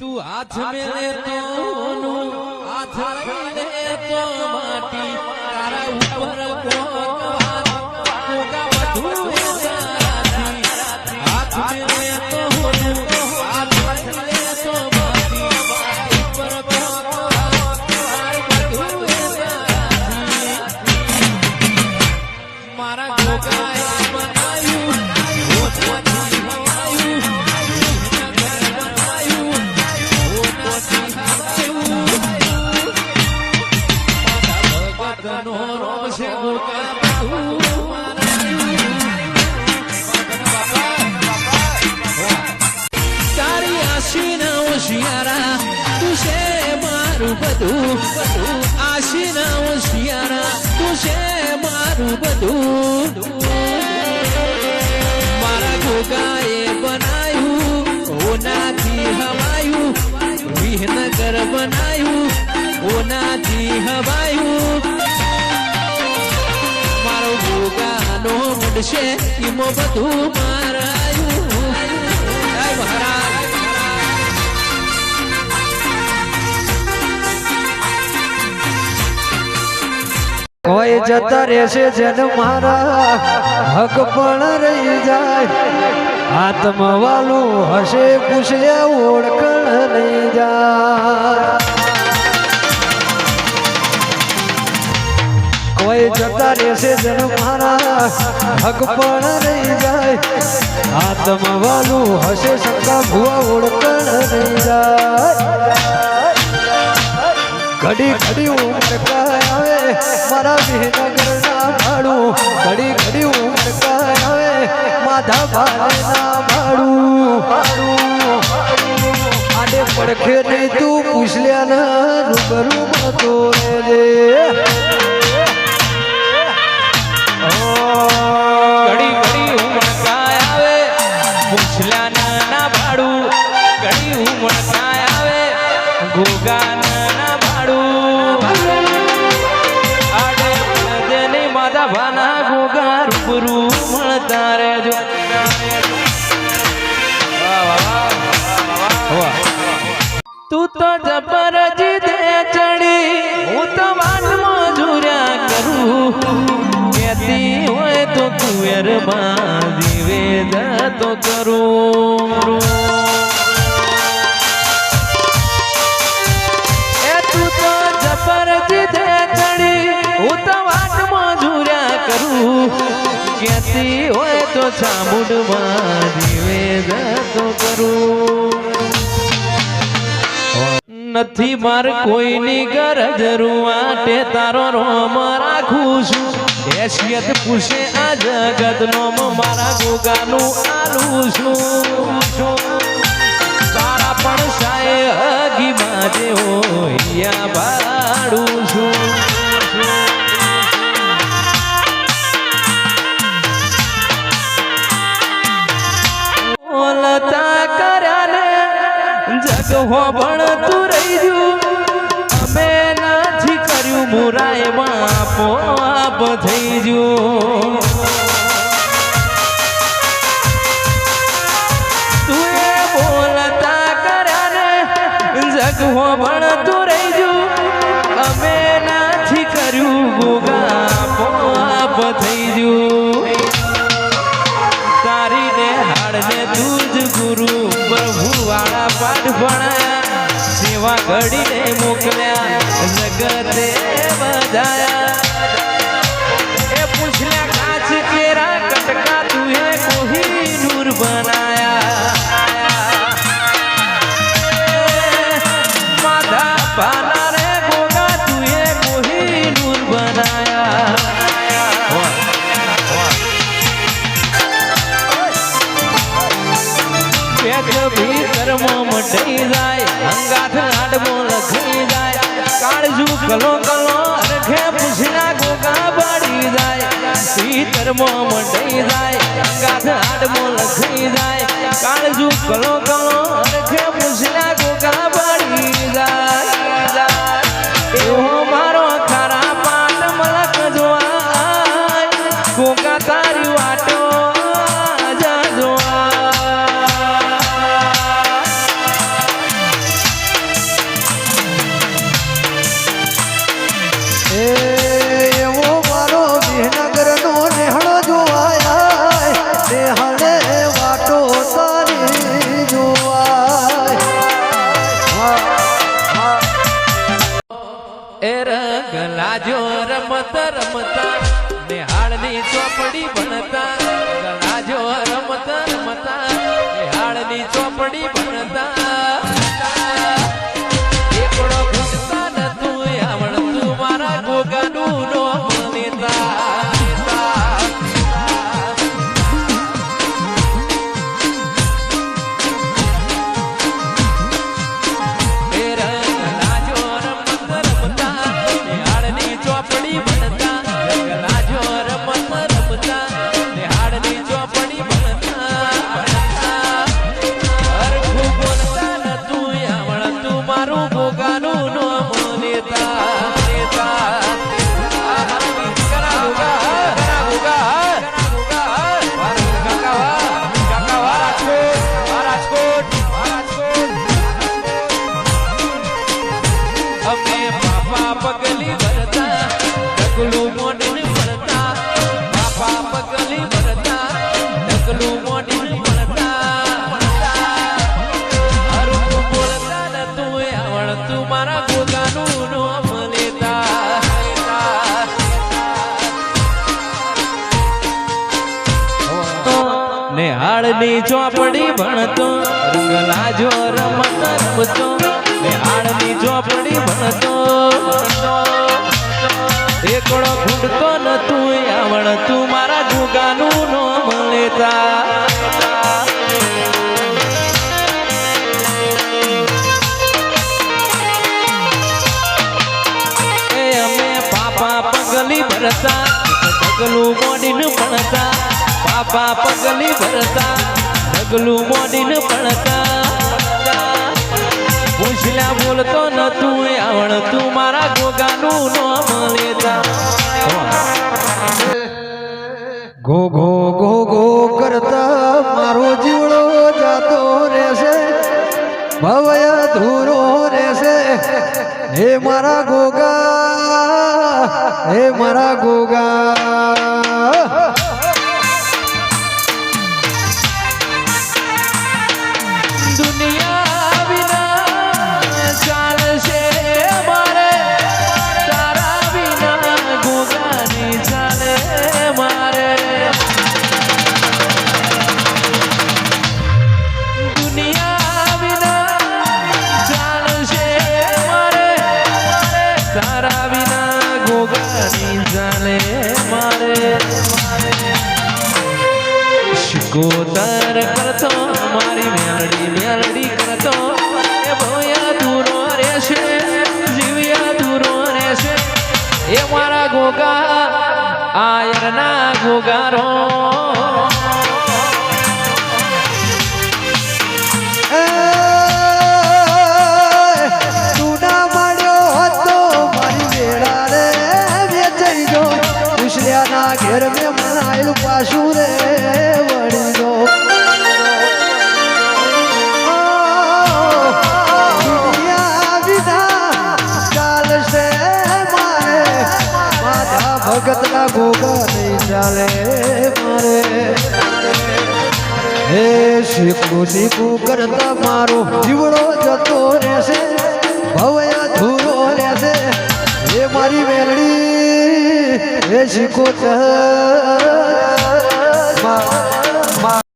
તું હાથ મેલે તો હાથ લઈને તો માટી તારા ઉપર કોકા બધું હાથ મેલે તો હાથ લઈને તો માટી ઉપર મારા કોકાએ બનાવ્યું તારી આશીના હોશિયારા તું છે મારું બધું આશીના હોશિયારા તું છે મારું બધું મારા ગોગાએ બનાયું ઓનાથી હવાયું વિહનગર બનાયું ઓનાથી હવાયું મારો ગોગાનો મૂડશે ઈમો બધું મારાયું મહારાજ કોઈ જતા રહેશે જેન મારા હક પણ રહી જાય આત્મવાલું હશે પૂછે ઓળખણ નહીં જાય કોઈ જતા રહેશે જેન મારા હક પણ રહી જાય આત્મવાલું હશે શંકા ભુવા ઓળખણ નહીં જાય ઘડી ઘડી ઉમરકાય આવે મારા વિહનગર ના ભાડું ઘડી ઘડી ઉમરકાય આવે માધા ભારે ના ભાડું આડે પડખે નહીં તું પૂછલ્યા ના રૂબરૂ મતો રે ઘડી ઘડી ઉમળકાય આવે પૂછલ્યા ના ભાડું ઘડી ઉમળકાય આવે ગોગા રૂબરૂ મળતા રહેજો તું તો જબરજી દે ચડી હું તો વાટમાં ઝુર્યા કરું કેતી હોય તો તું એરમાં જીવે જતો કરું એ તું તો જબરજી દે ચડી હું તો વાટમાં ઝુર્યા કરું કેતી હોય તો ચામુંડમાં જીવે જતો કરું નથી માર કોઈની ગરજ રૂવાટે તારો રોમ રાખું છું હેસિયત પૂછે આ જગત નોમ મારા ગોગાનું આલું છું તારા પણ સાય હગી બાજે હોય ભાડું છું જગહો ભણ તું રહી જુ અમે નથી કર્યું મુરાયમાં આપોઆપ થઈ જુ તું એ બોલતા કર્યા ને જગહો ભણ તું રહી જુ અમે નથી કર્યું ગોગા આપોઆપ થઈ જુ તારી ને હાડને તું જ ગુરુ પ્રભુ વાળા પાઠ ભણાયા સેવા ઘડીને મોકલ્યા જગતે બજાયા એ પૂછલ્યા કાચ કેરા કટકા તુએ કોહી નૂર બનાયા માધા પાના રે ગોગા તુએ કોહી નૂર બનાયા ભીતરમાં મટી જાય અંગાથ આડમો લખી જાય કાળજુ કલો કલો અરખે પૂછના ગોગા બાળી જાય ભીતરમાં મટી જાય અંગાથ આડમો લખી જાય કાળજુ કલો કલો અરખે પૂછના ગોગા બાળી જાય એવો મારો ખરા પાટ મલક જોવાય ગોગા તારી વાટો ગલાજો રમત રમતા નિહાળની ચોપડી ભણતા ગલાજો રમત રમતા નિહાળની ચોપડી ભણતા એકડો ઘૂંટતા નતું આવડતું મારા ગોગાનું નોમ લેતા પગલી ભરતા ઢગલું મોઢું ભરતા બાપા પગલી ભરતા ઢગલું મોઢું ભરતા હરખું બોલતા નતું આવડતું મારા ગોગાનું નોમ લેતા નિહાળની ચોપડી ભણતો રંગલાજો રમત રમતો નિહાળની ચોપડી ભણતો એકડો ઘૂંટતો નતું આવડતું મારા ગોગાનું નોમ લેતા એ અમે પાપા પગલી ભરતા ઢગલું મોડીને ભણતા પાપા પગલી ભરતા ઢગલું મોડીને ભણતા પૂછલ્યા બોલતો નતું આવડતું મારા ગોગાનું નોમ લેતા ગો ગો ગો ગો કરતા મારો જીવડો જાતો રહેશે ભવય ધૂરો રહેશે હે મારા ગોગા હે મારા ગોગા દુનિયા વિના ચાલશે મારે તારા વિના ગોગાની ચાલે મારે દુનિયા વિના ચાલશે મારે તારા વિના ગોગાની ચાલે મારે શિકોતર કરતો મારી મેલડી કરતો એ ભોયા દૂરો રહેશે જીવ્યા દૂરો રહેશે એ મારા ગોગા આયરના ગોગારો તું ના મળ્યો હતો મારી વેળા રે વેચાઈ જો ઉછલ્યાના ઘેર મેં મનાયેલું પાછું રે વળી જો દુનિયા વિના ચાલશે મારે માધા ભગતના ગોગા નહીં ચાલે મારે હે શીખું શીખું કરતા મારો જીવડો જતો રહેશે ભવયા ધૂરો રહેશે હે મારી વેલડી હે શીખો